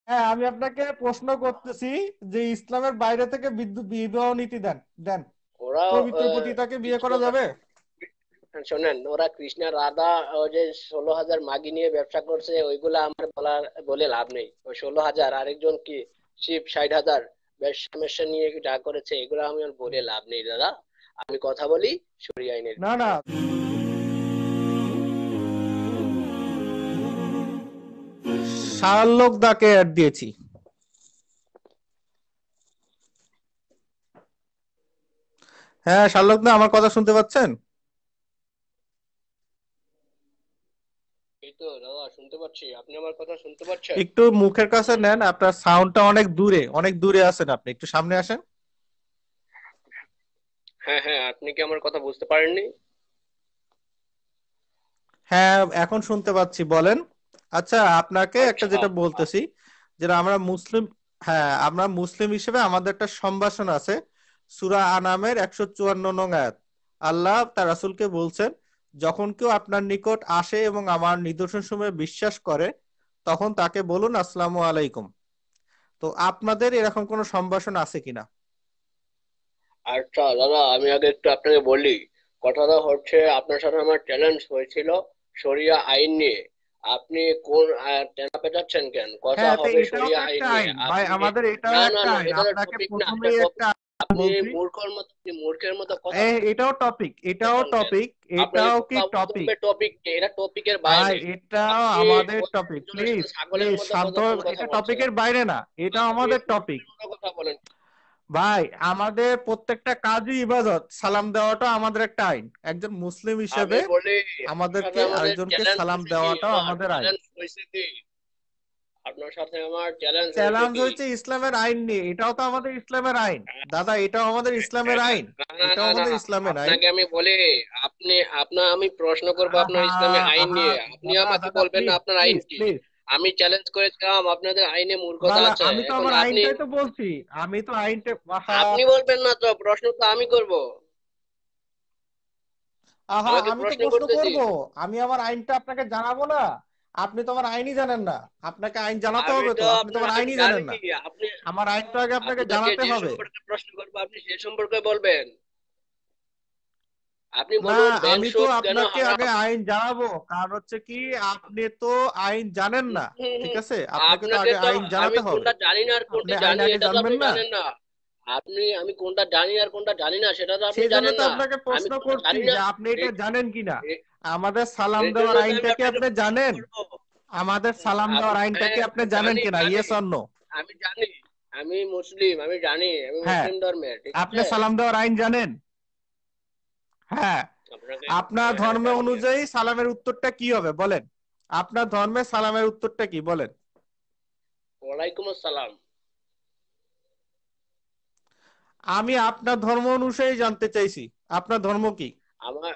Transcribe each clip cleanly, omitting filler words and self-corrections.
হ্যাঁ, আমি আপনাকে প্রশ্ন করতেছি যে ইসলামের বাইরে থেকে বিবাহ নীতি দেন দেন ওরা পবিত্র পতিতাকে বিয়ে কৃষ্ণ, করা যাবে? শোনেন, ওরা কৃষ্ণ রাধা ওই যে 16,000 মাগি নিয়ে ব্যবসা করছে, ওইগুলা আমার বলে লাভ নেই। ওই 16,000 আরেকজন কি শিব 60,000 ব্যবসা মেশা নিয়ে যা করেছে, এগুলো আমি আর বলে লাভ নেই দাদা। আমি কথা বলি শরিয়া আইনের না না, বিষয়ে। শার্লক দাকে অ্যাড দিয়েছি। হ্যাঁ শার্লক দা, আমার কথা শুনতে পাচ্ছেন? এই তো দাদা শুনতে পাচ্ছি, আপনি আমার কথা শুনতে পাচ্ছেন? একটু মুখের কাছে নেন, আপনার সাউন্ডটা অনেক দূরে, অনেক দূরে আছেন, আপনি একটু সামনে আসেন। হ্যাঁ হ্যাঁ, আপনি কি আমার কথা বুঝতে পারেননি? হ্যাঁ এখন শুনতে পাচ্ছি, বলেন। আচ্ছা, আপনাকে একটা আচ্ছা। যেটা বলতেছি, যেটা আমরা মুসলিম, হ্যাঁ আমরা মুসলিম হিসেবে আমাদের একটা সম্ভাষণ আছে। সূরা আনামের 154 নং আয়াত, আল্লাহ তার রাসূলকে বলছেন, যখন কেউ আপনার নিকট আসে এবং আমার নিদর্শন সমূহে বিশ্বাস করে, তখন তাকে বলুন আসসালামু আলাইকুম। তো আপনাদের এরকম কোনো সম্ভাষণ আছে কিনা? আচ্ছা দাদা, আমি আগে একটু আপনাকে বলি। কথাটা হচ্ছে, আপনার সাথে আমার চ্যালেঞ্জ হয়েছিল শরিয়া আইন নিয়ে। আপনি কোন টেনা পেঁচাচ্ছেন কেন? কথা হ্যাঁ, তো হবে এটাও তো শরিয়া একটা আইন নিয়ে। আইন ভাই, আপনি আমাদের এটাও না না একটা না, আইন, এটা তো আপনাকে টপিক না, এটা প্রথমেই একটা টপিক। আইন আপনি বলছি। মূর্খের মতো কথা এটাও টপিক, এটাও বলছেন কেন? টপিক, আপনাকে এটাও কি কথা বলতে টপিক? হবে টপিক, এটা টপিকের ভাই বাইরে। এটাও আপনি আমাদের ওই টপিক, একজনের প্লিজ সাথে ছাগলের প্লিজ মতো শান্ত কতক্ষণ কথা এটা বলছেন টপিকের আপনি? বাইরে না, এটা আপনি আমাদের টপিক। মূর্খের মতো কথা বলেন। ভাই আমাদের প্রত্যেকটা কাজই ইবাদত, সালাম দেওয়াটা আমাদের একটা আইন, একজন মুসলিম আমি হিসেবে বলি, আপনার সাথে আমাদেরকে আমাদের আরেকজনকে চ্যালেঞ্জ সালাম হয়েছে কি? দেওয়াটাও আমার আমাদের আইন। চ্যালেঞ্জ হয়েছে কি? আপনার সাথে আমার চ্যালেঞ্জ হয়েছে চ্যালেঞ্জ কি? হয়েছে ইসলামের আইন নিয়ে, এটাও তো আমাদের ইসলামের আইন। দাদা এটাও আমাদের ইসলামের আইন, না না এটাও না না, আমাদের ইসলামের আইন। আপনাকে আমি বলি, আমি প্রশ্ন করবো আহা, আপনার ইসলামী আইন আহা, নিয়ে, আপনি দাদা আমাকে দাদা বলবেন না প্লিজ আপনার আইন প্লিজ কি। প্লিজ। আমি চ্যালেঞ্জ করেছিলাম আপনাদের আইনে মূর্খতা দাদা আছে, আমি তো এখন আমার আপনি আইনটাই তো বলছি, আমি তো আইনটা, আহা, আপনি বলবেন না তো, প্রশ্ন তো আমি করব। আহা, আমাকে আমি তো প্রশ্ন প্রশ্ন করতে করব, দিন। আমি আমার আইনটা আপনাকে জানাবো না? আপনি তো আমার আইনই জানেন না, আপনাকে আইন জানাতে আমি হবে, তো তো আপনি তো আপনার আমার আইন আইনই জানি। জানেন না। আপনি আমার আইনটা আগে আপনাকে আপনাকে জানাতে যে হবে। সম্পর্কে প্রশ্ন করবো আপনি সে সম্পর্কে বলবেন। আপনি না, বলুন ব্যাংক আমি তো সুদ কেন আপনাকে আগে হারাম। আইন জানাবো, কারণ হচ্ছে কি, আপনি তো আইন জানেন হুম, না। ঠিক হুম। আছে, আপনাকে তো আপনাকে আগে তো আইন আমি জানাতে হবে। কোনটা জানি না আর আপনি কোনটি আইন জানি আগে এটা তো জানবেন আপনি না, জানেন না। আমি কোনটা জানি আর কোনটা জানি না সেটা তো আপনি সেই জন্য জানেন তো না। আপনাকে আমি প্রশ্ন কোনটা করছি জানি না, যে আপনি এটা এ- জানেন কিনা। এ- আমাদের সালাম এর জন্য দেওয়ার তো আমি আইনটা কি আপনাকে আপনি প্রশ্ন জানেন? করবো। আমাদের সালাম দেওয়ার আইনটা কি হ্যাঁ আপনি জানেন জানি কিনা, জানি, ইয়েস অর নো? আমি জানি। আমি মুসলিম, আমি জানি, আমি হ্যাঁ, মুসলিম ধর্মের, ঠিক আপনি আছে। সালাম দেওয়ার আইন জানেন? হ্যাঁ। আপনাকে আপনার হ্যাঁ হ্যাঁ ধর্ম জানি আমি। অনুযায়ী সালামের উত্তরটা কি হবে বলেন? আপনার ধর্মে সালামের উত্তরটা কি বলেন? ওয়ালাইকুম আসসালাম। আমি আপনার ধর্ম অনুযায়ী জানতে চাইছি, আপনার ধর্ম কি? আমার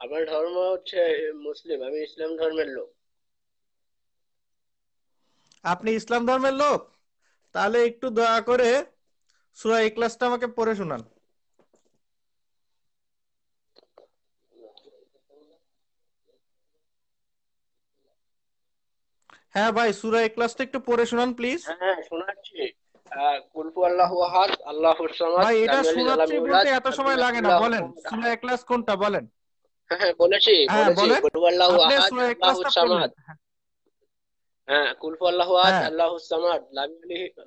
আমার ধর্ম হচ্ছে মুসলিম, আমি ইসলাম ধর্মের লোক। আপনি ইসলাম ধর্মের লোক? তাহলে একটু দয়া করে সূরা ইখলাসটা আমাকে পড়ে শোনান। হ্যাঁ ভাই, সূরা ইখলাসটা একটু পড়ে শোনান প্লিজ। হ্যাঁ হ্যাঁ শোনাচ্ছি। কুলহু আল্লাহু আহাদ আল্লাহুস সামাদ ভাই এটা লাম ইয়ালিদ ওয়া লাম শোনাচ্ছি বলতে ইউলাদ এত ওয়া লাম সময় লাগে ইয়াকুল না, লাহু বলেন কুফুয়ান সূরা আহাদ। ইখলাস কোনটা বলেন। হ্যাঁ হ্যাঁ, বলেছি হ্যাঁ বলেছি, বলেন, কুলহু আল্লাহু আপনি আহাদ সূরা ইখলাসটা আল্লাহুস পড়লেন। সামাদ। হ্যাঁ, কুলহু আল্লাহু আহাদ হ্যাঁ, আল্লাহুস সামাদ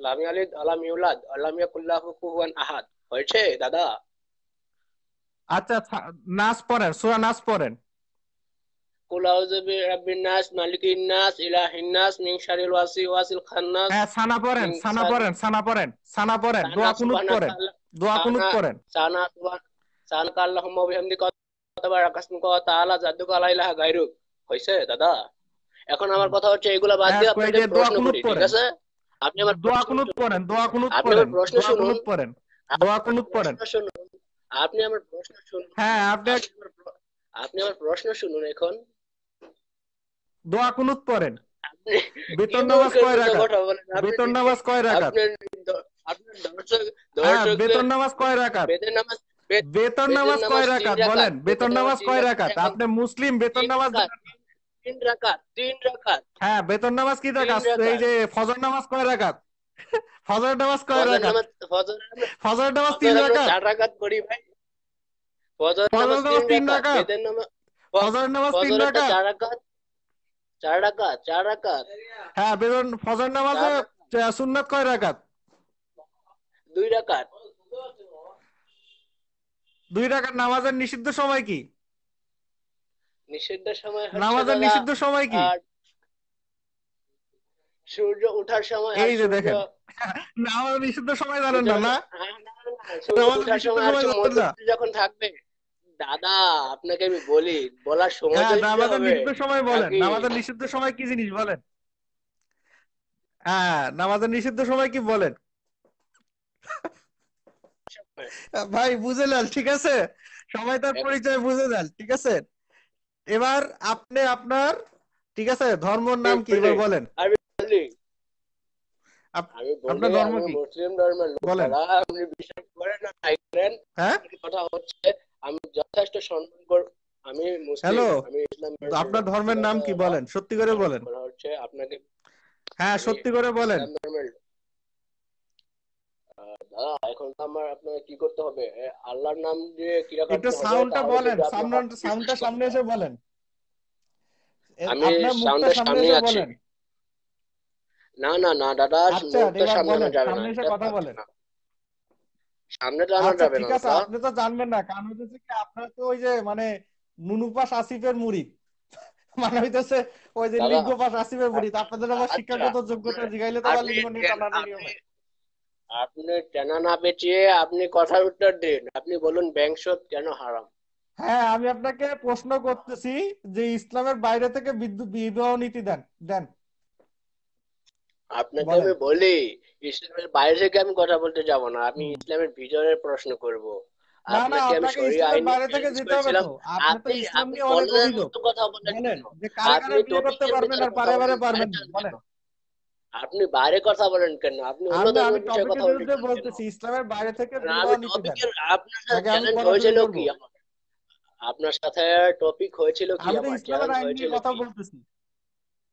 লাম ইয়ালিদ ওয়া লাম ইউলাদ ওয়া লাম ইয়াকুল লাহু কুফুয়ান আহাদ। হয়েছে দাদা? আচ্ছা নাস পড়েন, সূরা নাস পড়েন। কুল আউযু বিরাব্বিন নাস মালিকিন নাস ইলাহিন নাস মিন শারিল ওয়াসিল খান্নাস হ্যাঁ সানা পড়েন, মিন সানা শারি পড়েন, সানা পড়েন, সানা পড়েন, সানা দোয়া কুনুত পড়েন, সুবহানাকা দোয়া কুনুত সানা পড়েন। সানা সুবহান সানাকা আল্লাহুম্মা ওয়া বিহামদিকা তাবারাকাসমুকা ওয়া তাআলা জাদ্দুকা লা ইলাহা গায়রুক। হইছে দাদা? এখন আমার কথা হচ্ছে এগুলা বাদ দিয়ে এই আপনাকে যে দোয়া প্রশ্ন কুনুত করি, ঠিক পড়েন, আছে? আপনি আমার দোয়া প্রশ্ন কুনুত শুনুন। পড়েন, দোয়া কুনুত আপনি আমার পড়েন, প্রশ্ন দোয়া শুনুন। কুনুত পড়েন, আপনি দোয়া আমার কুনুত পড়েন। প্রশ্ন শুনুন। আপনি আমার প্রশ্ন শুনুন। হ্যাঁ আপনি আপনি আমার আপনি আমার প্রশ্ন শুনুন এখন। দোয়া কুনুত পড়েন। আপনি কি বেতন নামাজ মূর্খের কয় মতো রাকাত? কথা বলেন? আপনি বেতন নিজে নামাজ কয় রাকাত? আপনার আপনার হ্যাঁ, দর্শকদের বেতন নামাজ কয় রাকাত? বেদের নামাজ বেতন বেদের নামাজ নামাজ কয় তিন রাকাত রাকাত বলেন, বেতন বেদের নামাজ নামাজ তিন কয় রাকাত রাকাত? এখন আপনি মুসলিম, বেতন তিন নামাজ রাকাত জানেন না? 3 রাকাত, 3 রাকাত, হ্যাঁ, বেতন নামাজ কি তিন রাকাত? এই রাকাত যে ফজর নামাজ কয় রাকাত? ফজর নামাজ কয় ফজর রাকাত? নামাজ, ফজর নামাজ ফজর তিন আমরা রাকাত 4 রাকাত পড়ি ভাই। ফজর ফজর নামাজ তিন নামাজ তিন রাকাত রাকাত বেদের নামাজ, ফজর নামাজ তিন ফজরেরটা রাকাত 4 রাকাত, 4 রাকাত, 4 রাকাত, হ্যাঁ, বেতন ফজর নামাজে 4 রাকাত, সুন্নাত কয় রাকাত? 2 রাকাত। 2 রাকাত। নামাজের নিষিদ্ধ সময় কি? নিষিদ্ধ সময় হচ্ছে নামাজের দাদা নিষিদ্ধ সময় কি? আর সূর্য ওঠার সময় আর এই যে সূর্য, দেখেন, নামাজের নিষিদ্ধ সময় জানেন সূর্য, না, না? না, না, না, সূর্য নামাজের ওঠার নিষিদ্ধ সময় আর সময় জানেন না? মধ্যরাত্রি যখন থাকবে। দাদা, আপনাকে আমি বলি, বলার সময় হ্যাঁ, তো দিতে নামাজের হবে নিষিদ্ধ সময় বলেন। নাকি? নামাজের নিষিদ্ধ সময় কি জিনিস বলেন? হ্যাঁ, নামাজের নিষিদ্ধ সময় কি বলেন? ভাই বুঝে নেন, ঠিক আছে? সবাই তার এখন পরিচয় বুঝে নেন, ঠিক আছে? এবার আপনি আপনার, ঠিক আছে, ধর্মর আমি নাম কি বলি, এবার বলেন। আমি বলি, আমি বলি, আপনার ধর্ম আমি কি মুসলিম ধর্মের লোক বলেন? দাদা, আপনি বিশ্বাস করেন না তাই করেন। হ্যাঁ, আমার কথা হচ্ছে, আমি যথেষ্ট সম্মান করব। আমি হ্যালো, মুসলিম, আমি ইসলাম ধর্মের আপনার লোক, ঠিক ধর্মের নাম আছে কি দাদা? বলেন, সত্যি করে আমার বলেন। কথা হচ্ছে আপনাকে, হ্যাঁ, আমি সত্যি করে বলেন। ইসলাম ধর্মের লোক। দাদা, এখন তো আমার আপনাকে কি করতে হবে? আল্লাহর নাম দিয়ে কিরা একটু কাটতে হবে, সাউন্ডটা তাহলে বলেন, কিন্তু আপনার সামনে কথা বিশ্বাস সাউন্ডটা সামনে করবে। এসে বলেন। আমি আপনার মুখটা সাউন্ডের সামনে সামনে এসে আছি। বলেন। না, না, না দাদা, আচ্ছা, মুখ তো এবার সামনে আনা বলেন, যাবে না, সামনে এসে এটা কথা পারছি বলেন। না। সামনে তো আনা আচ্ছা, যাবে না ঠিক আছে, দাদা। আপনি তো জানবেন না, কারণ হচ্ছে কি আপনার তো ওই যে মানে নুনুপাস আসিফের মুরিদ, মানে হইতেছে ওই যে দাদা, লিঙ্গ পাস আসিফের মুরিদ। আপনাদের আবার আচ্ছা, শিক্ষাগত যোগ্যতা জিগাইলে তো আবার আপনি লিঙ্গ নিয়ে টানাটানি আপনি হবে। আপনি টেনা না পেঁচিয়ে আপনি কথার উত্তর দিন। আপনি বলুন ব্যাংক শোধ কেন হারাম? হ্যাঁ, আমি আপনাকে প্রশ্ন করতেছি যে ইসলামের বাইরে থেকে বিদ্যুৎ বিবাহ নীতি দেন দেন আপনাকে বলেন। আমি বলি, ইসলামের বাইরে থেকে আমি কথা বলতে যাব না, আমি হুম। ইসলামের ভিতরের প্রশ্ন করব। না না, আপনাকে আমি আপনাকে শরীয়হ ইসলামের আইন নিয়ে বাইরে থেকে চ্যালেঞ্জ যেতে হবে করেছিলাম। তো। আপনি তো আপনি ইসলাম আপনি নিয়ে অনেক বলদের অভিযোগ। মতো কথা বলেন বলেন কেন? যে কারা কারা আপনি বিয়ে করতে টপিকের পারবেন ভিতরে আর কথা পারে পারে বলেন, পারবেন বাইরে না, কেন? বলেন। আপনি বাইরে কথা বলেন কেন? আপনি অন্য আমি ধর্মের বিষয়ে টপিকের কথা বলতে বিরুদ্ধে চান কেন? বলতেছি, ইসলামের বাইরে থেকে না, বিবাহ আমি নীতি দেন, টপিকের, আপনার সাথে নাকি আমি চ্যালেঞ্জ করা শুরু হয়েছিল করব? কি আমার? আপনার সাথে টপিক হয়েছিল কি, আমি তো আমার ইসলামের চ্যালেঞ্জ আইন নিয়ে হয়েছিল কথা কি? বলতেছি।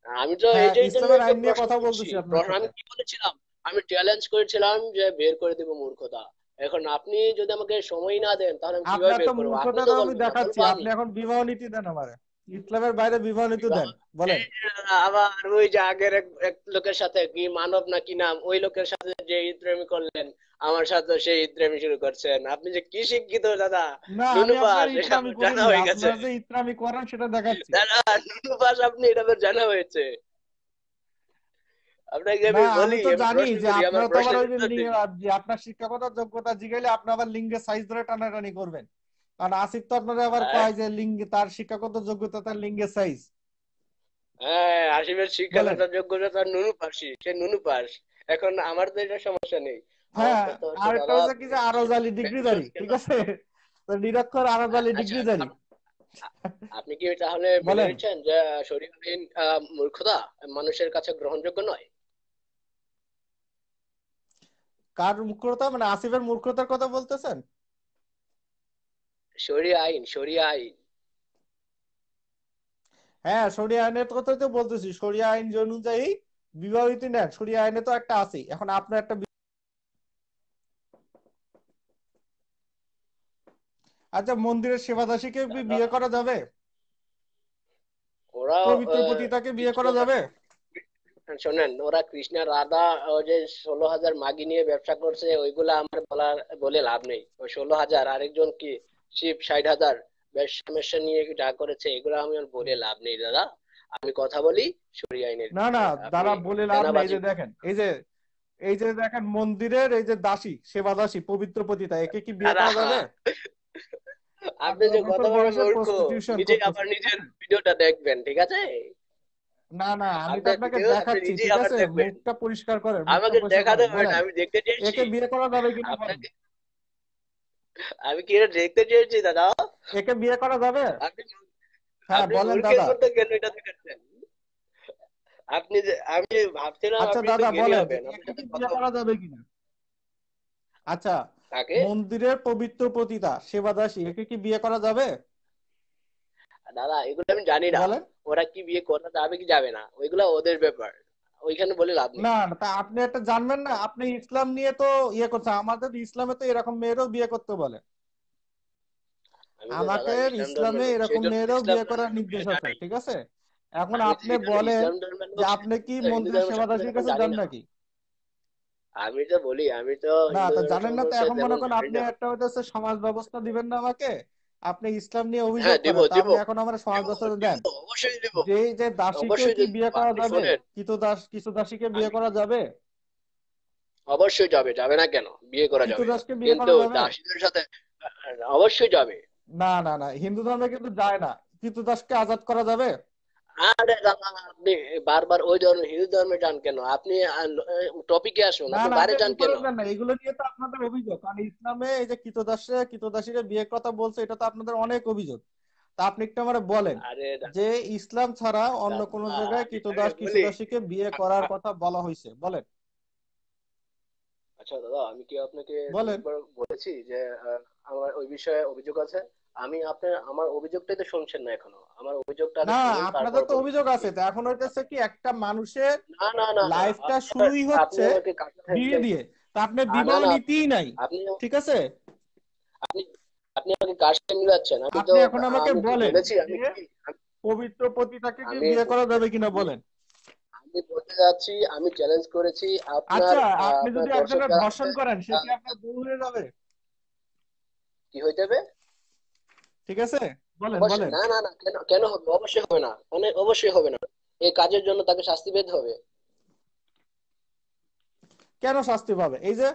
আমি তো হ্যাঁ, এটার ইসলামের জন্যই তো আইন নিয়ে প্রশ্ন কথা করছি। বলতেছি আপনার সাথে। আমি কি বলেছিলাম? আমি চ্যালেঞ্জ করেছিলাম যে বের করে দেবো মূর্খতা। এখন আপনি যদি আমাকে সময় না দেন, তাহলে আমি কিভাবে আপনার তো বের করবো? আপনি মূর্খতা তো তো আমি বলবেন না, দেখাচ্ছি, বলবো আমি। আপনি এখন বিবাহ নীতি দেন আমারে। ইসলামের বাইরে বিবাহ নীতি বিবাহ, দেন, বলেন। এই যে আবার ওই যে আগের এক এক লোকের সাথে, কি মানব না কি নাম, ওই লোকের সাথে যে ইদ্রেমি করলেন, আমার সাথে সেই ইদ্রেমি শুরু করছেন। আপনি যে কি শিক্ষিত দাদা! না, নুনু আমি আপনার পাস, এটা ইসলামী আমার জানা করিনি, হয়ে গেছে। আপনার যে ইসলামী করেন সেটা দেখাচ্ছি। দাদা, নুনু পাস আপনি, এটা আমার জানা হয়েছে। আপনাকে না, আমি আমি বলি, তো আমি জানি প্রশ্ন যে করি, আমার আপনার তো আবার প্রশ্নের ওই যে উত্তর দিন। যে আপনার শিক্ষাগত যোগ্যতা জিগাইলে আপনি আবার লিঙ্গের সাইজ ধরে টানাটানি করবেন। কারণ আসিফ তো আপনারা আবার হ্যাঁ, কয় যে লিঙ্গ, তার শিক্ষাগত যোগ্যতা তার লিঙ্গের সাইজ। হ্যাঁ, আসিফের বলেন। শিক্ষাগত যোগ্যতা তার নুনু পাসই, সে নুনু পাস। এখন আমার তো এটা সমস্যা নেই। আমার হ্যাঁ, কথা হচ্ছে আর একটা দাদা, হচ্ছে কি যে আরজ আলী ব্যাংক ডিগ্রিধারী, কেন ঠিক আছে? হারাম? তো নিরক্ষর আরজ আলী আচ্ছা, ডিগ্রিধারী। আপনি কি তাহলে মেনে বলেন। নিচ্ছেন যে শরীয়তহীন মূর্খতা মানুষের কাছে গ্রহণযোগ্য নয়? কার মূর্খতা, মানে আসিফের মূর্খতার কথা বলতেছেন? শরিয়া আইন, শরিয়া আইন। হ্যাঁ, শরিয়া আইনের কথা তো বলতেছি। শরিয়া আইন যে অনুযায়ী বিবাহিত নেন, শরিয়া আইনে তো একটা আছে। এখন আপনার একটা আচ্ছা, মন্দিরের সেবাদাসীকে দাদা, বিয়ে করা যাবে? ওরা পবিত্র পতিতাকে বিয়ে কৃষ্ণ, করা যাবে? শোনেন, ওরা কৃষ্ণ রাধা ও যে 16,000 মাগি নিয়ে ব্যবসা করছে, ওইগুলা আমার বলে লাভ নেই। ওই 16,000, আরেকজন কি শিব 60,000 ব্যবসা মেশা নিয়ে যা করেছে, এগুলো আমি আর বলে লাভ নেই দাদা। আমি কথা বলি শরিয়া আইনের না না, বিষয়ে। আপনি দ্বারা বলে লাভ নেই। এই তেনাবাজি যে দেখেন, এই যে দেখেন মন্দিরের এই যে দাসী, সেবাদাসী, পবিত্র পতিতা, একে কি বিয়ে দাদা, করা যাবে? আপনি 18 যে কত বছর বড় বয়সে মূর্খ! প্রস্টিটিউশন নিজে করতেছে, আবার ঠিক নিজের আছে? ভিডিওটা দেখবেন, ঠিক আছে? না না, আমি তো আপনার আপনাকে ভিডিও আপনি দেখাচ্ছি, নিজেই ঠিক আবার আছে? দেখবেন। মুখটা পরিষ্কার করেন, মুখটা আমাকে পরিষ্কার দেখাতে করেন, হবে না, বলেন। আমি দেখতে চেয়েছি। একে বিয়ে করা যাবে কিনা বলেন। আপনাকে, আমি কি এটা দেখতে চেয়েছি দাদা? একে বিয়ে করা যাবে? আপনি হ্যাঁ, আপনি বলেন মূর্খের দাদা। মতো কেন এটা দেখাচ্ছেন? আপনি যে, আমি ভাবছিলাম আচ্ছা আপনি একটু দাদা, জ্ঞানী বলেন যে হবেন, আপনার একে কি সাথে বিয়ে কথা করা বলবো। যাবে কিনা। আচ্ছা, তাকে, মন্দিরের পবিত্র পতিতা সেবাদাসী, একে কি বিয়ে করা যাবে? দাদা এগুলো আমি জানি না, বলেন। ওরা কি বিয়ে করা যাবে কি যাবে না ওইগুলা ওদের ব্যাপার, ওইখানে বলে লাভ নেই। না না, তা আপনি একটা জানবেন না, আপনি ইসলাম নিয়ে তো ইয়ে করছেন, আমাদের ইসলামে তো এরকম মেয়েরও বিয়ে করতে বলে। আমি তো দাদা আমাদের ইসলাম ধর্মের ইসলামে লোক, সেই এরকম জন্য মেয়েরও ইসলাম বিয়ে করার ধর্মের নির্দেশ বিষয়ে আছে, জানাই। ঠিক আছে? এখন আমি আপনি সেই জন্য বলেন ইসলাম ধর্মের যে লোক, আপনি কি হিন্দু মন্দিরের ধর্মের সম্পর্কে সেবাদাসীর তেমন কাছে জানি যান না। নাকি? আমি তো বলি আমি তো না, হিন্দু তা ধর্মের জানেন না তো, সম্পর্কে এখন মনে তেমন করেন জানি আপনি না। একটা হইতেছে সমাজ ব্যবস্থা দিবেন না আমাকে, আপনি ইসলাম নিয়ে অভিযোগ হ্যাঁ দিব করেন, তা দিব আপনি এখন আমার সমাজ দিব ব্যবস্থা দিব, দেন। অবশ্যই দিব, যে যে দাসীকে অবশ্যই কি দিব। বিয়ে করা আপনি যাবে? শোনেন, কিছু দাসীকে বিয়ে আমি করা যাবে? অবশ্যই যাবে, যাবে না কেন, বিয়ে করা কিছু যাবে। দাসকে বিয়ে কিন্তু করা যাবে? দাসীদের সাথে অবশ্যই যাবে। না না না, হিন্দু ধর্মে কিন্তু যায় না। কিছু দাসকে আজাদ করা যাবে? আরে দাদা আপনি বারবার ওই ধর্মের হিন্দু ধর্মে যান কেন আপনি? টপিকে আসুন, না আপনি না, বাইরে আপনি যান কেন? উপরে যান না, এগুলো নিয়ে তো আপনাদের অভিযোগ, কারণ ইসলামে এই যে কিতদাসীরা বিয়ের কথা বলছে, এটা তো আপনাদের অনেক অভিযোগ। তা আপনি একটু আমারে বলেন আরে যে ইসলাম ছাড়া অন্য কোন দাদা জায়গায় আমি বলি, কিতদাসীকে বিয়ে করার কথা বলা হয়েছে? বলেন। আচ্ছা দাদা আমি কি আপনাকে দু বলেন। একবার বলেছি যে আমার ওই বিষয়ে অভিযোগ আছে? আমি আপনার আমার অভিযোগটাই তো শুনছেন না এখনো, আমার অভিযোগটা না, আগে শুনুন তারপর আপনাদের তো বলুন অভিযোগ আপনি। আছে, তো এখন হইতেছে কি, একটা মানুষের না না না না, লাইফটা আপনার শুরুই আপনি হচ্ছে আমাকে কাছে বিয়ে থাকতে, দিয়ে, তা আপনি না না বিবাহ না, নীতিই নাই, আপনি ঠিক আছে? আপনি আপনি আমাকে কার সাথে মিলাচ্ছেন? আমি তো আপনি এখন আমাকে আমি কি বলেন বলেছি? আমি যে কি পবিত্র পতিতাকে কি আমি বিয়ে করা যাবে কিনা আমি বলেন। আমি বলতে যাচ্ছি, আমি চ্যালেঞ্জ করেছি আপনার আচ্ছা, আপনি আপনার যদি দর্শক একজনের যারা ধর্ষণ আছে, করেন, সে কি আহ, আপনার বউ হয়ে যাবে? কি হয়ে যাবে? ঠিক আছে, বলেন অবশ্যই বলেন। না না না, কেন কেন হবে? অবশ্যই হবে না, মানে অবশ্যই হবে না। এই কাজের জন্য তাকে শাস্তি পেতে হবে। কেন শাস্তি পাবে? এই যে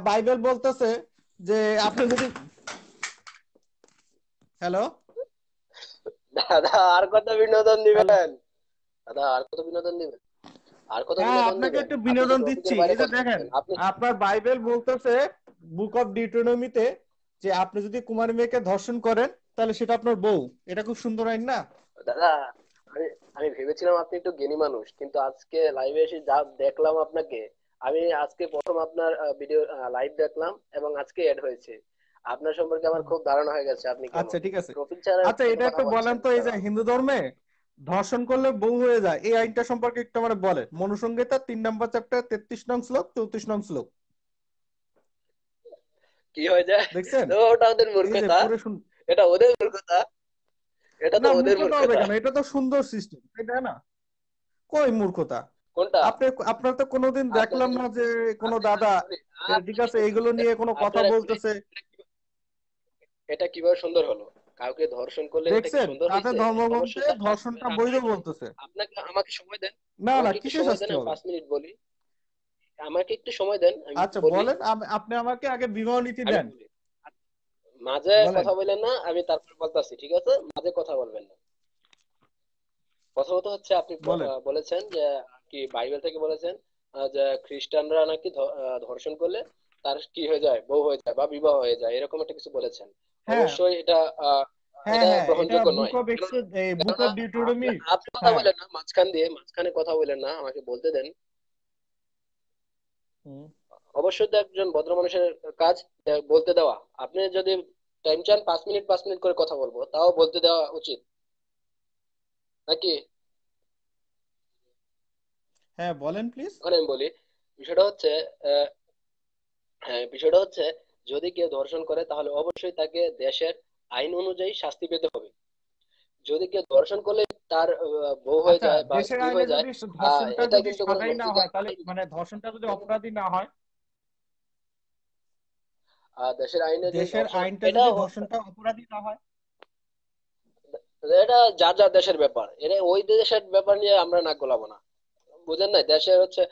বাইবেল বলতেছে যে আপনি যদি, হ্যালো দাদা আর কত বিনোদন হ্যালো, দিবেন? দাদা আর কত বিনোদন দিবেন? আর কত হ্যাঁ বিনোদন আপনাকে দিবেন? একটু আপনি তো বিনোদন টপিকের দিচ্ছি। বাইরে এই যে কথা দেখেন, বলছেন আপনি। আপনার বাইবেল বলতেছে বুক অফ ডিউটোনমিতে যে আপনি যদি কুমারী মেয়েকে ধর্ষণ করেন, তাহলে সেটা আপনার বউ। এটা খুব সুন্দর আইন না? দাদা আমি আমি ভেবেছিলাম আপনি একটু জ্ঞানী মানুষ, কিন্তু আজকে লাইভে এসে যা দেখলাম আপনাকে, আমি আজকে প্রথম আপনার ভিডিও লাইভ দেখলাম এবং আজকে এড হয়েছে। আপনার সম্পর্কে আমার খুব ধারণা হয়ে গেছে আপনি আচ্ছা, কেমন। ঠিক আছে। টপিক ছাড়া আচ্ছা, কেন এটা কথা একটু বলেন বলছেন তো, এই যে দাদা? হিন্দু ধর্মে ধর্ষণ করলে বউ হয়ে যায়, এই আইনটা সম্পর্কে একটু মানে বলেন। মনুসংহিতা 3 নম্বর চ্যাপ্টার 33 নং শ্লোক 34 নং শ্লোক। কি হয়ে যায়? দেখছেন? তো ওটা ওদের এই যে মূর্খতা, পড়ে শুন। এটা ওদের মূর্খতা, এটা তো না, ওদের মূর্খতা হবে মূর্খতা। কেন? এটা তো সুন্দর সিস্টেম, তাই না? কই মূর্খতা? কোনটা? আপনার তো কোনোদিন দেখলাম আপনাদের না যে কোনো আপনি দাদা আমি বলি, ঠিক আপনাকে আছে বলতে এইগুলো নিয়ে কোনো কথা আপনার এক মিনিট, বলতেছে। এটা কিভাবে সুন্দর হলো? কাউকে ধর্ষণ করলে এটা কি দেখছেন, সুন্দর তাদের হয়েছে? ধর্মগ্রন্থে অবশ্যই ধর্ষণটা বৈধ আপনাকে বলতেছে। আপনাকে আমাকে সময় দেন, না না, আমাকে একটু কিসে সময় দেন, শাস্তি আমি হবে? 5 মিনিট বলি। আমাকে একটু সময় দেন, আমি আচ্ছা বলি। বলেন, আপনি আমাকে আগে বিবাহ নীতি আমি দেন। বলি, মাঝে বলেন কথা বললেন না, আমি তারপর বলতাছি, ঠিক আছে? মাঝে কথা বলবেন না। প্রথমত হচ্ছে আপনি বলেন। বলেছেন যে কি বাইবেল থেকে বলেছেন যে খ্রিস্টানরা নাকি ধর্ষণ করলে তার কি হয়ে যায়, বউ হয়ে যায় বা বিবাহ হয়ে যায়, এরকম একটা কিছু বলেছেন। হ্যাঁ অবশ্যই এটা আহ, হ্যাঁ এটা হ্যাঁ, এটা গ্রহণযোগ্য বুক নয়। অফ কেননা বুক কেননা অফ ডিউটোনমি। আপনি কথা হ্যাঁ। বলেন না মাঝখান দিয়ে, মাঝখানে কথা বলেন না, আমাকে বলতে দেন। হুম। অবশ্যই তো একজন ভদ্র মানুষের কাজ বলতে দেওয়া। আপনি যদি টাইম চান 5 মিনিট 5 মিনিট করে কথা বলবো, তাও বলতে দেওয়া উচিত নাকি? হ্যাঁ বলেন প্লিজ। ওখানে আমি বলি, বিষয়টা হচ্ছে আহ, হ্যাঁ বিষয়টা হচ্ছে, যদি কেউ ধর্ষণ করে তাহলে অবশ্যই তাকে দেশের আইন অনুযায়ী শাস্তি পেতে হবে। যদি কেউ ধর্ষণ করলে তার বউ হয়ে আচ্ছা, যায় বা দেশের স্ত্রী আইনে হয়ে যায়, যদি ধর্ষণটা এটা যদি কিন্তু কোনো সাজাই না নৈতিক হয়, তাহলে আইন না। মানে ধর্ষণটা যদি অপরাধী না হয়, দেশের আইনে যে দেশের ধর্ষণ, আইনটা এটা যদি ধর্ষণটা অপরাধী না হয়। এটা যার যার দেশের ব্যাপার, এটা ওই দেশের ব্যাপার নিয়ে আমরা নাক গলাবো না। বুঝেন নাই? দেশের হচ্ছে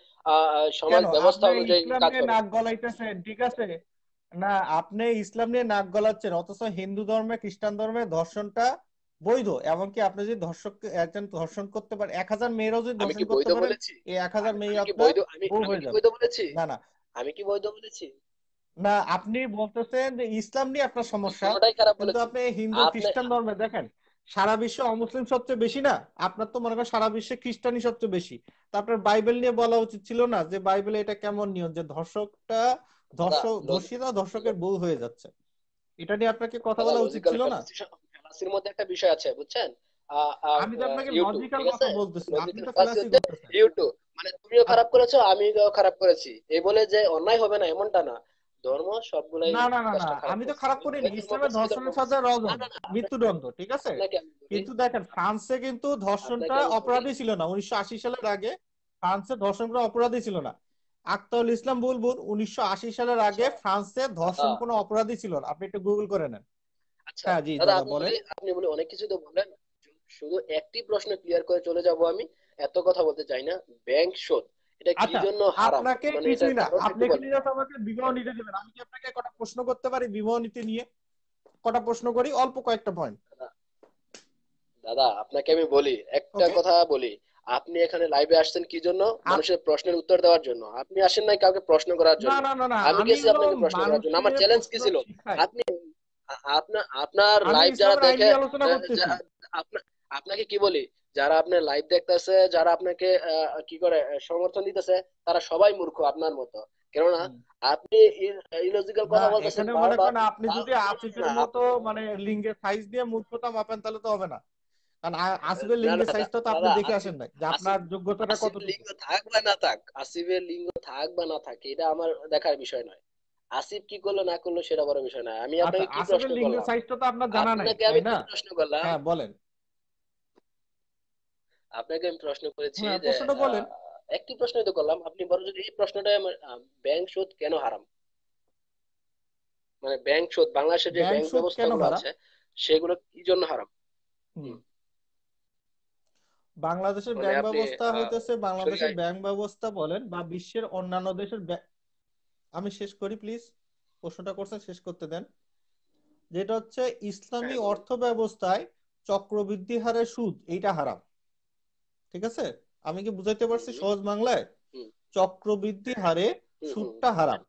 সমাজ কেন ব্যবস্থা আপনি অনুযায়ী ইসলাম কাজ নিয়ে হবে। নাক গলাইতেছেন, ঠিক আছে? না, আপনি ইসলাম নিয়ে নাক গলাচ্ছেন, অথচ হিন্দু ধর্মে খ্রিস্টান ধর্মে ধর্ষণটা বৈধ। এমনকি আপনি যদি একজন ধর্ষণ করতে পারেন, 1000 মেয়েরাও যদি আমি কি ধর্ষণ বৈধ করতে পারেন, বলেছি? এই 1000 মেয়ে আমি কি আপনার বৈধ, আমি বউ আমি হয়ে কি যাবে। বৈধ বলেছি? না না আমি কি বৈধ বলেছি? না, আপনি বলতেছেন যে ইসলাম নিয়ে আপনার আমি সমস্যা, কোনোটাই খারাপ কিন্তু বলেছি? আপনি হিন্দু আপনি খ্রিস্টান ধর্মে দেখেন, সারা বিশ্বে অমুসলিম সবচেয়ে বেশি না? আপনার তো মনে করেন সারা বিশ্বে খ্রিস্টানই সবচেয়ে বেশি। তা আপনার বাইবেল নিয়ে বলা উচিত ছিল না যে বাইবেলে এটা কেমন নিয়ম যে দাদা ধর্ষিতা ধর্ষকের বউ হয়ে যাচ্ছে? এটা নিয়ে আপনাকে কথা দাদা বলা উচিত লজিক্যাল ছিল একটা না? ডিসিশন ফালাসির মধ্যে একটা বিষয় আছে বুঝছেন। আমি তো আপনাকে ইউটিউব লজিক্যাল ঠিক আছে, কথা বলতেছি, আপনি লজিক্যাল তো ফালাসি ফেলাসি হচ্ছে করতেছেন। ইউটিউব, মানে তুমিও আপ- খারাপ করেছো আমিও খারাপ করেছি, এই বলে যে অন্যায় হবে না এমনটা না। ধর্ম সবগুলাই না না না না, কাজটা খারাপ আমি তো করছে, খারাপ আমি করিনি। ভালো ধর্ম ইসলামে করছি বিধায় ধর্ষণের বলতেছি। সাজা না রজম, না না, মৃত্যুদণ্ড, ঠিক আছে। আপনাকে আমি বলি, কিন্তু দেখেন ফ্রান্সে কিন্তু ধর্ষণটা আপনাকে আমি বলি। অপরাধী ছিল না 1980 সালের আগে। ফ্রান্সে ধর্ষণ করা অপরাধী ছিল না। আক্তাউল ইসলাম বুলবুল 1980 সালের আগে আচ্ছা ফ্রান্সে দাদা, ধর্ষণ কোনো অপরাধী ছিল না, আপনি একটু গুগল করে নেন। আচ্ছা হ্যাঁ জি দাদা, দাদা আপনি বলেন। বলি, আপনি বলি অনেক কিছু তো বললেন, শুধু একটি প্রশ্ন ক্লিয়ার করে চলে যাব আমি, এত কথা বলতে চাই না। ব্যাংক শোধ এটা কি আচ্ছা, জন্য হারাম, আপনাকে মানে কিছুই এটার না, কারণটা আপনি একটু এখানে বলেন। জাস্ট আমাকে বিবাহ নিতে দেবেন। আমি কি আপনাকে কটা প্রশ্ন করতে পারি বিবাহ নীতি নিয়ে? কটা প্রশ্ন করি, অল্প কয়েকটা পয়েন্ট। দাদা, দাদা আপনাকে আমি বলি, একটা ওকে। কথা বলি, আপনি এখানে লাইভে আসছেন কি জন্য? মানুষের প্রশ্নের উত্তর দেওয়ার জন্য। আপনি আসেন নাই কাউকে প্রশ্ন করার না জন্য। না না না, আমি আমি গেছি হলো আপনাকে প্রশ্ন করার জন্য, আমার মানুষকে চ্যালেঞ্জ কি প্রশ্ন ছিল? শিখাই। আপনি আপনার আপনার আমি লাইভ যারা ইসলামের আইন দেখে, নিয়ে আলোচনা আহ, করতেছি। যা- আপনাকে কি বলি, যারা আপনার লাইভ দেখতেছে, যারা আপনাকে কি করে সমর্থন দিতেছে, তারা সবাই মূর্খ আপনার মতো। কেননা হুম। আপনি ইলজিক্যাল না, কথা বলতেছেন এখানে মনে বারবার। করেন আপনি যদি না না আসিফের না, মতো মানে লিঙ্গের সাইজ দিয়ে মূর্খতা মাপেন তাহলে তো হবে না। কারণ আসিফের না লিঙ্গের না সাইজটা তো আপনি দাদা, দেখে আসিফ আসেন নাই যে আসিফ আপনার যোগ্যতাটা আসিফের কতটুকু। লিঙ্গ থাক বা না থাক, আসিফের লিঙ্গ থাক বা না থাকে, এটা আমার দেখার বিষয় নয়। আসিফ কি করলো না করলো সেটা বড় বিষয় নয়। আমি আচ্ছা, আপনাকে কি প্রশ্ন আসিফের লিঙ্গের করলাম? সাইজটা তো আপনার জানা নাই, আপনাকে আমি তাই কি না? প্রশ্ন করলাম? হ্যাঁ বলেন। আপনাকে আমি প্রশ্ন করেছি হ্যাঁ, যে প্রশ্নটা বলেন। একটি প্রশ্নই তো করলাম, আপনি বড় যদি এই প্রশ্নটা আমার, ব্যাংক সুদ কেন হারাম, মানে ব্যাংক সুদ, বাংলাদেশের যে ব্যাংক ব্যাংক সুদ কেন ব্যবস্থাগুলো হারাম? আছে সেগুলো কি জন্য হারাম? হুম। হুম, বাংলাদেশের মানে ব্যাংক আপনি ব্যবস্থা হইতেছে, বাংলাদেশের শরীরে, ব্যাংক ব্যবস্থা বলেন বা বিশ্বের অন্যান্য দেশের আমি শেষ করি প্লিজ, প্রশ্নটা করছেন শেষ করতে দেন। যেটা হচ্ছে ইসলামী হ্যাঁ বলুন। অর্থ ব্যবস্থায় চক্রবৃদ্ধি হারে সুদ এইটা হারাম, ঠিক আছে? আমি কি বুঝাইতে হুম পারছি হুম সহজ বাংলায়? হুম চক্রবৃদ্ধি হারে হুম হুম, সুদটা হারাম। বলেন।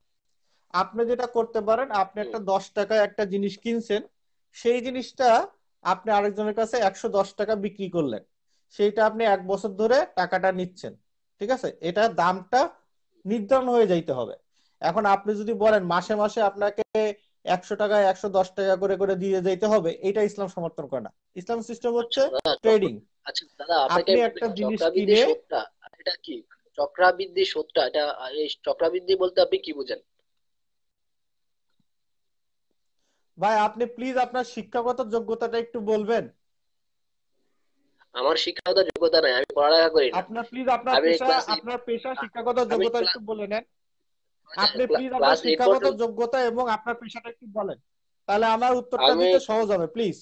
আপনি যেটা করতে পারেন, আপনি হুম, একটা 10 টাকায় একটা জিনিস কিনছেন, সেই জিনিসটা আপনি আরেকজনের কাছে 110 টাকা বিক্রি করলেন, সেইটা আপনি 1 বছর ধরে টাকাটা নিচ্ছেন, ঠিক আছে? এটা দামটা নির্ধারণ হয়ে যাইতে হবে। এখন আপনি যদি বলেন মাসে মাসে আপনাকে 100 টাকায় 110 টাকা করে করে দিয়ে যেতে হবে, এটা ইসলাম সমর্থন করে না। ইসলাম সিস্টেম আচ্ছা হচ্ছে দাদা, ট্রেডিং। আচ্ছা দাদা আপনাকে আপনি আমি বলি, একটা জিনিস চক্রাবৃদ্ধি কিনে, সুদটা এটা কি? চক্রাবৃদ্ধি সুদটা এটা, এই চক্রাবৃদ্ধি বলতে আপনি কি বুঝেন? ভাই আপনি প্লিজ আপনার শিক্ষাগত যোগ্যতাটা একটু বলবেন। আমার শিক্ষাগত যোগ্যতা নাই, আমি পড়ালেখা করি না। আপনার প্লিজ আমি ক্লাস এইট, আপনার পেশা শিক্ষাগত আমি যোগ্যতা একটু বলে নেন। আপনি প্লিজ আপনার ক্লাস এইট শিক্ষাগত পর্যন্ত, যোগ্যতা এবং আপনার পেশাটা একটু বলেন, তাহলে আমার উত্তরটা আমি দিতে সহজ হবে প্লিজ।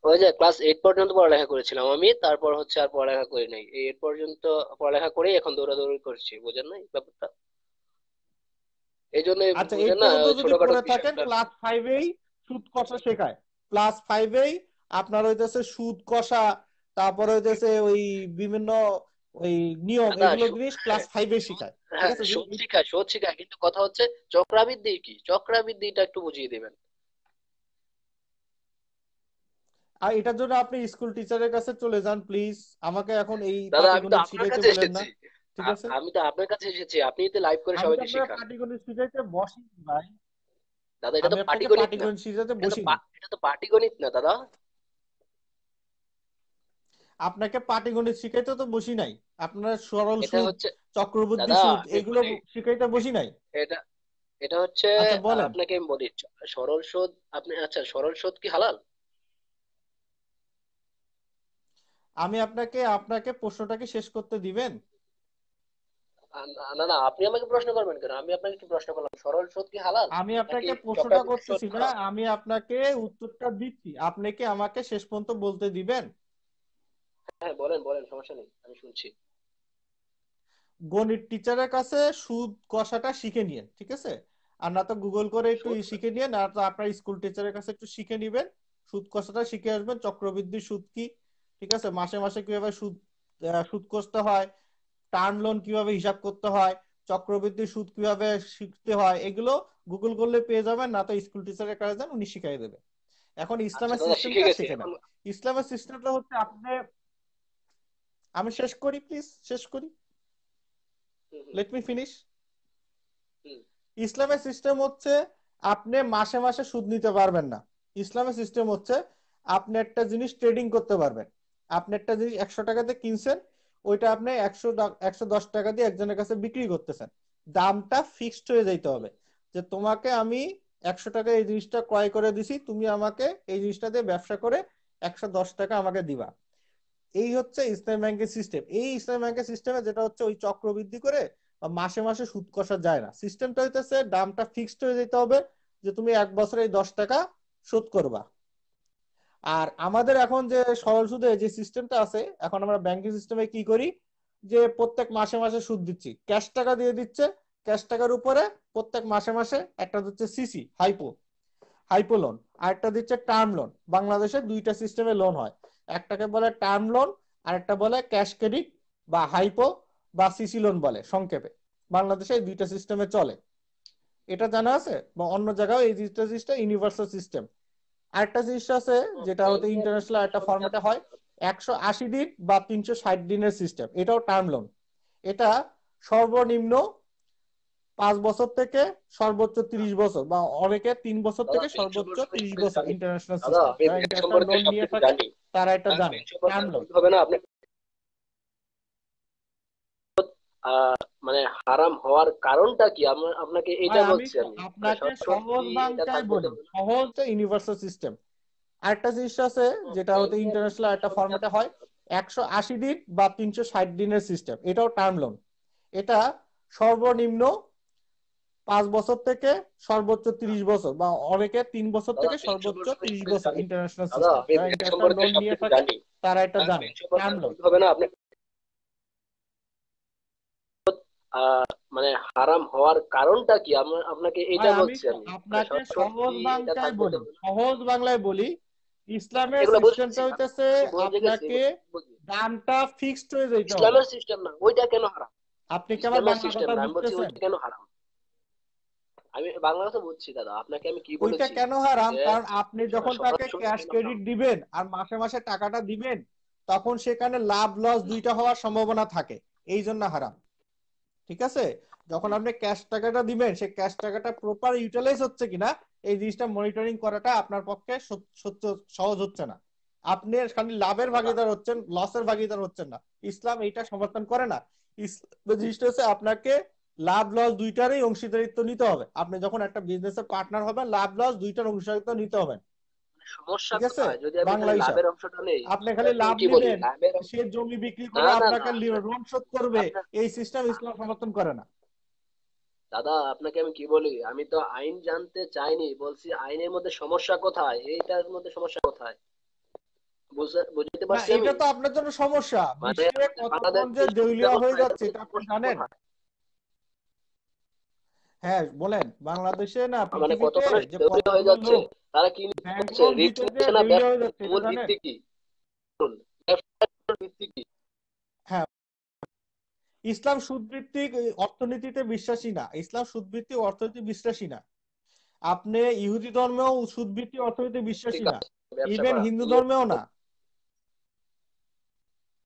ওই যে ক্লাস এইট পর্যন্ত পড়ালেখা করেছিলাম আমি, তারপর হচ্ছে আর পড়ালেখা করি নাই। এই এইট পর্যন্ত পড়ালেখা করেই এখন দৌড়াদৌড়ি করছি, বুঝেন নাই ব্যাপারটা? এই জন্য আচ্ছা, এইট বুঝেন না, পর্যন্ত ওই যদি ছোটখাটো পড়ে থাকেন, বিষয়গুলো। ক্লাস ফাইভেই সুদ কষা শেখায়। ক্লাস ফাইভেই আপনার হইতেছে সুদ কষা, তারপরে হইতেছে ওই বিভিন্ন ওই নিয়ম, দাদা এগুলো জিনিস ক্লাস হ্যাঁ, ফাইভে সুদ, শিখায়, ঠিক হ্যাঁ আছে? সুদ শিখায়, সুদ শিখায়, কিন্তু কথা হচ্ছে চক্রাবৃদ্ধি কি, চক্রাবৃদ্ধিটা একটু বুঝিয়ে দিবেন। আর এটার জন্য আপনি স্কুল টিচারের কাছে চলে যান প্লিজ। আমাকে এখন এই দাদা আমি তো পাটিগণিত আপনার শিখাইতে কাছে বলেন না, এসেছি, ঠিক আছে? আমি তো আপনার কাছে এসেছি, আপনি তো লাইভ করে আমি তো সবাইকে আপনার শিখান। পাটিগণিত শিখাইতে বসিনি ভাই। দাদা এটা আমি তো আপনাকে পাটিগণিত না, পাটিগণিত শিখাইতে এটা তো বসিনি। এটা তো পাটিগণিত না দাদা। আপনাকে পাটিগণিত শিখাইতে তো বসি নাই। আপনার সরল এটা সুদ, হচ্ছে, চক্রবৃদ্ধি দাদা সুদ আমি এগুলো বলি, শিখাইতে বসি নাই। এটা এটা হচ্ছে, আচ্ছা বলেন। আপনাকে আমি বলি, সরল সুদ, আপনি আচ্ছা সরল সুদ কি হালাল? আমি আপনাকে আপনাকে প্রশ্নটাকে শেষ করতে দিবেন? না না, আপনি আমাকে প্রশ্ন করবেন কেন? আমি আপনাকে কি প্রশ্ন করলাম, সরল সুদ কি হালাল আমি নাকি আপনাকে প্রশ্নটা চক্রাবৃদ্ধি সুদ করতেছি না, হারাম? আমি আপনাকে উত্তরটা দিচ্ছি, আপনি কি আমাকে শেষ পর্যন্ত বলতে দিবেন? হ্যাঁ বলেন বলেন, সমস্যা নেই, আমি শুনছি। গণিত টিচারের কাছে সুদ কষাটা শিখে নিয়েন, ঠিক আছে? আর না তো গুগল করে একটু সুদ, শিখে নিয়েন, আর তো আপনার স্কুল টিচারের কাছে একটু শিখে নিবেন। সুদ কষাটা শিখে আসবেন, চক্রবৃদ্ধি সুদ কি, ঠিক আছে? মাসে মাসে কিভাবে সুদ সুদ কষতে হয়, টার্ম লোন কিভাবে হিসাব করতে হয়, চক্রবৃদ্ধি সুদ কিভাবে শিখতে হয়, এগুলো গুগল করলে পেয়ে যাবেন, না তো স্কুল টিচারের কাছে যান, উনি শিখাই দেবে। এখন আচ্ছা ইসলামের দাদা শিখে সিস্টেমটা গেছি শিখে এখন। নেন। ইসলামের সিস্টেমটা হচ্ছে আপনি, আমি শেষ করি প্লিজ, শেষ করি, হুম হুম লেট মি ফিনিশ। হুম ইসলামের সিস্টেম হচ্ছে আপনি মাসে মাসে সুদ নিতে পারবেন না। ইসলামের সিস্টেম হচ্ছে আপনি একটা জিনিস ট্রেডিং করতে পারবেন। আপনি একটা জিনিস 100 টাকাতে কিনছেন, ওইটা আপনি 110 টাকা দিয়ে একজনের কাছে বিক্রি করতেছেন। দামটা ফিক্সড হয়ে যাইতে হবে, যে তোমাকে আমি 100 টাকা এই জিনিসটা ক্রয় করে দিছি, তুমি আমাকে এই জিনিসটা দিয়ে ব্যবসা করে 110 টাকা আমাকে দিবা। এই হচ্ছে ইসলাম ব্যাংকের সিস্টেম। এই ইসলাম ব্যাংকের সিস্টেমে যেটা হচ্ছে ওই চক্রবৃদ্ধি করে বা মাসে মাসে সুদ কষা যায় না। সিস্টেমটা হইতেছে দামটা ফিক্সড হয়ে যেতে হবে, যে তুমি 1 বছরে এই 10 টাকা শোধ করবা। আর আমাদের এখন যে সরল সুদে যে সিস্টেমটা আছে, এখন আমরা ব্যাংকিং সিস্টেমে কি করি, যে প্রত্যেক মাসে মাসে সুদ দিচ্ছি, ক্যাশ টাকা দিয়ে দিচ্ছে, ক্যাশ টাকার উপরে প্রত্যেক মাসে মাসে একটা দিচ্ছে সিসি, হাইপো, হাইপো লোন, আর একটা দিচ্ছে টার্ম লোন। বাংলাদেশে দুইটা সিস্টেমে লোন হয়, একটাকে বলে টার্ম লোন, আর একটা বলে ক্যাশ ক্রেডিট বা হাইপো বা সিসি লোন বলে সংক্ষেপে। বাংলাদেশে এই দুইটা সিস্টেমে চলে, এটা জানা আছে? বা অন্য জায়গায় এই দুইটা সিস্টেম ইউনিভার্সাল সিস্টেম। আরেকটা জিনিস আছে যেটা হতে ব্যাংকের ইন্টারন্যাশনাল একটা সরকার। ফরম্যাটে হয়, 180 দিন বা 360 দিনের সিস্টেম, এটাও টার্ম লোন। এটা সর্বনিম্ন 5 বছর থেকে সর্বোচ্চ 30 বছর, বা অনেকে 3 বছর দাদা থেকে ব্যাংক সর্বোচ্চ সম্পর্কে 30 বছর, জানি। ইন্টারন্যাশনাল দাদা সিস্টেম। আমি যারা ব্যাংক ইন্টারন্যাশনাল সম্পর্কে লোন নিয়ে সবকিছু থাকে জানি। তারা এটা আর জানে, ব্যাংক সম্পর্কে টার্ম লোন। বলতে হবে না আপনি। আহ, মানে হারাম হওয়ার কারণটা কি আপনাকে এটা ভাই আমি বলছি আমি, মানে আপনাকে সহজ সত্যি এটা বাংলায় থাকবে তো। বলি, সহজ ইউনিভার্সাল সিস্টেম। আরেকটা জিনিস আছে যেটা হতে ব্যাংকের ইন্টারন্যাশনাল একটা সরকার। ফরম্যাটে হয়, 180 দিন বা 360 দিনের সিস্টেম, এটাও টার্ম লোন। এটা সর্বনিম্ন 5 বছর থেকে সর্বোচ্চ 30 বছর, বা অনেকে 3 বছর দাদা থেকে ব্যাংক সর্বোচ্চ সম্পর্কে তিরিশ সবকিছু বছর জানি। ইন্টারন্যাশনাল দাদা সিস্টেম। আমি যারা ব্যাংক ইন্টারন্যাশনাল সম্পর্কে লোন নিয়ে সবকিছু থাকে জানি। তারা এটা আর জানে, ব্যাংক সম্পর্কে টার্ম লোন। বলতে হবে না আপনি। আহ, মানে হারাম হওয়ার কারণটা কি আপনাকে ভাই এটা আমি বলছি আমি, মানে আপনাকে সহজ সত্যি এটা বাংলায় থাকবে তো। বলি, সহজ বাংলায় বলি, ইসলামের এগুলো বুঝেছি সিস্টেমটা হইতেছে আমি বুঝে গেছি, আপনাকে এগুলো বুঝি। দামটা ফিক্সড হয়ে যেতে হবে। ইসলামের সিস্টেম না ওইটা কেন হারাম? আপনি কি আমার ইসলামের বাংলা সিস্টেম কথা না, আমি বলছি বুঝতেছেন? ওইটা কেন হারাম। আমি বাংলা কথা বুঝছি দাদা, আপনাকে আমি কি ওইটা বলেছি কেন হারাম, যে কারণ আপনি যখন সবার তাকে সময় ক্যাশ কেন হারাম। ক্রেডিট দিবেন আর মাসে মাসে টাকাটা দিবেন, তখন সেখানে লাভ লস দুইটা হওয়ার সম্ভাবনা থাকে, এই জন্য হারাম। ঠিক আছে? যখন আপনি ক্যাশ টাকাটা দিবেন, সেই ক্যাশ টাকাটা প্রপার ইউটিলাইজ হচ্ছে কিনা এই জিনিসটা মনিটরিং করাটা আপনার পক্ষে সত্য সহজ হচ্ছে না। আপনি খালি লাভের দাদা ভাগিদার হচ্ছেন, লসের ভাগিদার হচ্ছেন না। ইসলাম এইটা সমর্থন করে না। ইসলাম জিনিসটা হচ্ছে আপনাকে লাভ লস দুইটারই অংশীদারিত্ব নিতে হবে। আপনি যখন একটা বিজনেসের পার্টনার হবেন, লাভ লস দুইটার অংশীদারিত্ব নিতে হবে। সমস্যা ঠিক আছে? কোথায় যদি আমি বাংলা খালি হিসাব, লাভের অংশটা নেই? আপনি খালি আপনাকে আমি লাভ কি বলি নিবেন, লাভের সে জমি বিক্রি না করে না না আপনাকে আপনার লোন শোধ করবে, আপনার এই সিস্টেম ইসলাম সমর্থন করে না। দাদা আপনাকে আমি কি বলি, আমি তো আইন জানতে চাইনি, বলছি আইনের মধ্যে সমস্যা কোথায়, এইটার মধ্যে সমস্যা কোথায়, বুঝতে না, পারছি আমি। এটা তো আপনার জন্য সমস্যা। মানে বিশ্বে আমাদের কত জন যে বাংলাদেশের সুদ দেউলিয়া ব্যবস্থা হয়ে এটার যাচ্ছে মধ্যে এটা আপনি সমস্যা জানেন? কোথায়? হ্যাঁ বলেন, বাংলাদেশে না মানে কত পৃথিবীতে মানুষ যে দেউলিয়া হয়ে কতগুলো যাচ্ছে, লোক তারা কি ব্যাংক হচ্ছে লোন রিস্ক দিতে যে নিচ্ছে না, দেউলিয়া হয়ে যাচ্ছে, এটা মূল জানেন? ভিত্তি কি? বলুন, ব্যবসার ভিত্তি কি? হ্যাঁ, ইসলাম সুদভিত্তিক অর্থনীতিতে বিশ্বাসী না। ইসলাম সুদভিত্তিক অর্থনীতি বিশ্বাসী না। আপনি ইহুদি ধর্মেও সুদভিত্তিক অর্থনীতি ঠিক বিশ্বাসী না, আছে, ব্যবসা ইভেন করা হিন্দু তুমি। ধর্মেও না।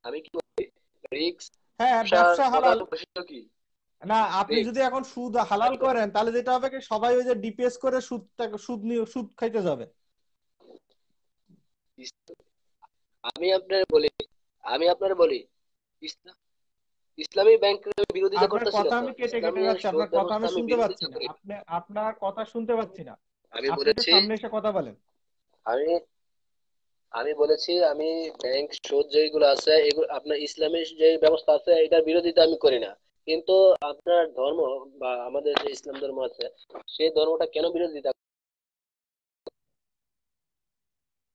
আমি কি বলি, রিস্ক হ্যাঁ, ব্যবসা ব্যবসা করার হালাল। বৈশিষ্ট্য কি? না, আপনি রিস্ক যদি এখন সুদ হালাল থাকবে। করেন, তাহলে যেটা হবে কি, সবাই ওই যে ডিপিএস করে সুদ নিয়ে সুদ খাইতে যাবে। আমি আপনার বলি আমি আপনার বলি, ইসলাম ইসলামী ব্যাংকের বিরোধিতা আপনার করতেছি না কথা তো, আমি কেটে কেটে ইসলামের যাচ্ছে, সুদ আপনার কথা ব্যবস্থা আমি আমি শুনতে পাচ্ছি বিরোধিতা না। করি না। আপনার কথা শুনতে পাচ্ছি না। আমি আপনি একটু বলেছি সামনে এসে কথা বলেন। আমি আমি বলেছি আমি ব্যাংক সুদ যেগুলো আছে এগুলো আপনার ইসলামী যে ব্যবস্থা আছে এটার বিরোধিতা আমি করি না। কিন্তু আপনার ধর্ম বা আমাদের যে ইসলাম ধর্ম আছে সেই ধর্মটা কেন বিরোধিতা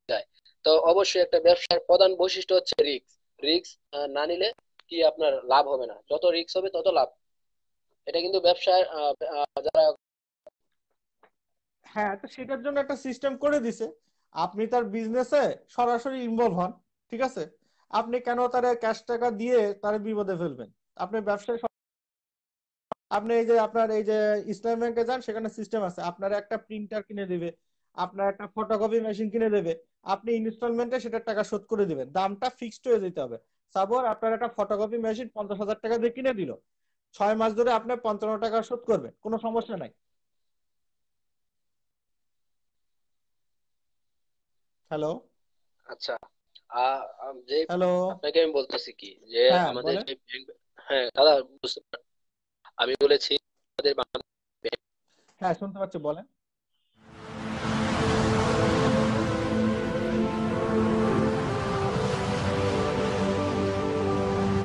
যায়? তো অবশ্যই একটা ব্যবসার প্রধান বৈশিষ্ট্য হচ্ছে রিস্ক। রিস্ক না নিলে কি আপনার লাভ হবে না, যত রিস্ক হবে তত লাভ। এটা কিন্তু ব্যবসায় যারা হ্যাঁ, তো সেটার জন্য একটা সিস্টেম করে দিছে। আপনি তার বিজনেসে সরাসরি ইনভলভ হন, ঠিক আছে? আপনি কেন তার ক্যাশ টাকা দিয়ে তার বিপদে ফেলবেন? আপনি ব্যবসায় আপনি এই যে আপনার এই যে ইসলাম ব্যাংকে যান, সেখানে সিস্টেম আছে, আপনার একটা প্রিন্টার কিনে দিবে, আপনার একটা ফটোকপি মেশিন কিনে দেবে, আপনি ইনস্টলমেন্টে সেটার টাকা শোধ করে দিবেন, দামটা ফিক্সড হয়ে যেতে হবে। সাপোজ আপনার একটা ফটোকপি মেশিন 50,000 টাকা দিয়ে কিনে দিল, 6 মাস ধরে আপনি 55 টাকা শোধ করবেন, কোনো সমস্যা নাই। হ্যালো? আচ্ছা, যে হ্যালো। আপনাকে আমি বলতেছি কি যে হ্যাঁ আমাদের বলেন। যে হ্যাঁ দাদা, বুঝতে আমি বলেছি আমাদের হ্যাঁ শুনতে পাচ্ছি, বলেন।